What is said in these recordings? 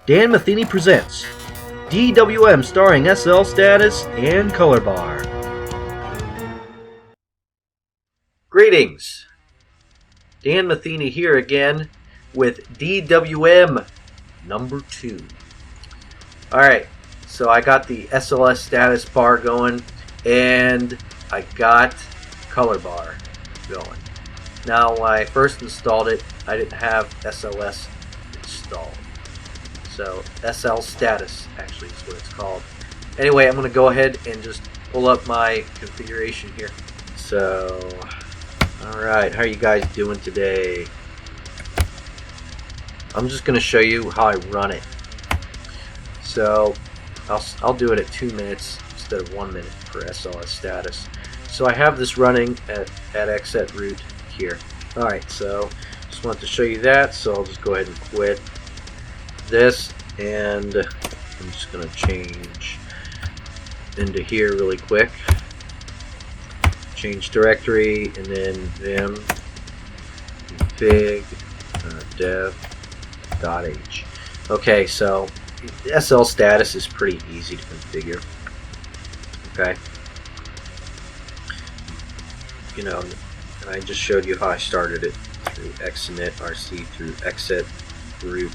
Dan Matheny presents DWM starring Slstatus and Colorbar. Greetings! Dan Matheny here again with DWM number 2. Alright, so I got the Slstatus bar going and I got Colorbar going. Now when I first installed it, I didn't have SLS installed. So Slstatus actually is what it's called. Anyway, I'm going to go ahead and just pull up my configuration here. So, alright, how are you guys doing today? I'm just going to show you how I run it. So, I'll do it at 2 minutes instead of 1 minute for Slstatus. So I have this running at exit root here. Alright, so just wanted to show you that, so I'll just go ahead and quit this, and I'm just going to change into here really quick. Change directory, and then vim config dev.h. Okay, so Slstatus is pretty easy to configure. Okay. You know, and I just showed you how I started it through xinit rc through exit root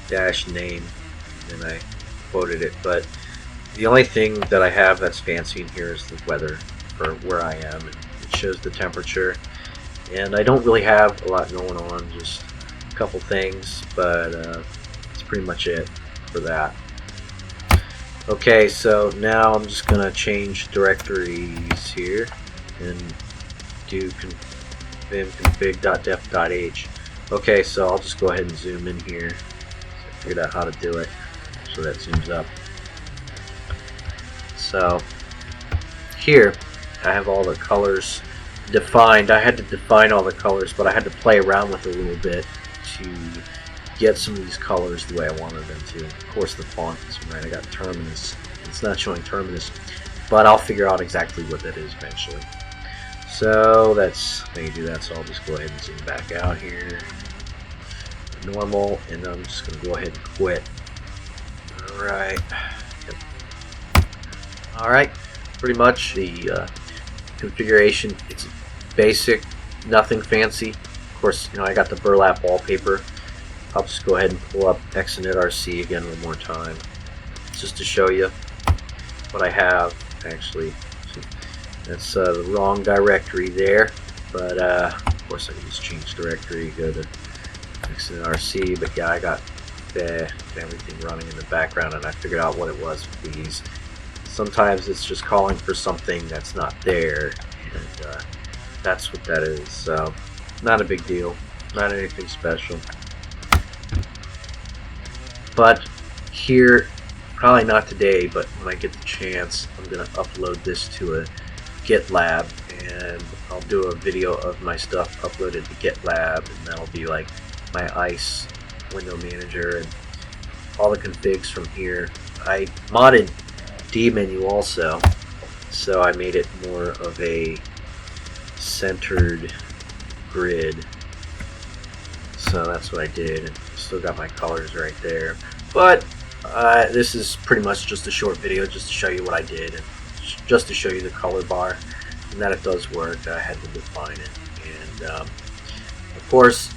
dash name, and I quoted it. But the only thing that I have that's fancy in here is the weather for where I am. It shows the temperature, and I don't really have a lot going on, just a couple things, but that's pretty much it for that. Okay, so now I'm just gonna change directories here and do vim config.def.h. Okay, so I'll just go ahead and zoom in here. I figured out how to do it, so that zooms up. So here I have all the colors defined. I had to define all the colors, but I had to play around with it a little bit to get some of these colors the way I wanted them to. Of course, the font is right. I got Terminus. It's not showing Terminus, but I'll figure out exactly what that is eventually. So that's how you do that. So I'll just go ahead and zoom back out here. Normal, and I'm just going to go ahead and quit. Alright. Yep. Alright. Pretty much the configuration, it's basic, nothing fancy. Of course, you know, I got the burlap wallpaper. I'll just go ahead and pull up xinit rc again one more time, just to show you what I have. Actually, that's the wrong directory there, but of course I can just change directory, go to xinit rc. But yeah, I got everything running in the background, and I figured out what it was with these. Sometimes it's just calling for something that's not there, and that's what that is. So not a big deal, not anything special. But here, probably not today, but when I get the chance, I'm going to upload this to a Gitlab, and I'll do a video of my stuff uploaded to Gitlab, and that'll be like my ICE window manager and all the configs from here. I modded DMENU also, so I made it more of a centered grid. So that's what I did, and still got my colors right there. But this is pretty much just a short video just to show you what I did, and just to show you the color bar, and that it does work. I had to define it, and of course,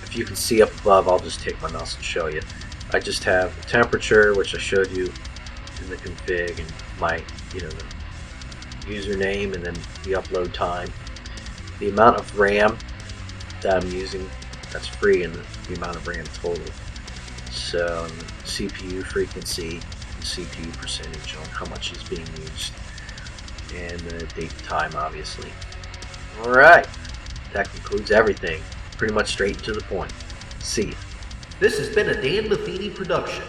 if you can see up above, I'll just take my mouse and show you. I just have the temperature, which I showed you in the config, and my, you know, the username, and then the upload time, the amount of RAM that I'm using that's free, and the amount of RAM total. So CPU frequency, CPU percentage on how much is being used, and the date and time, obviously. Alright, that concludes everything. Pretty much straight to the point. See ya. This has been a Dan Matheny production.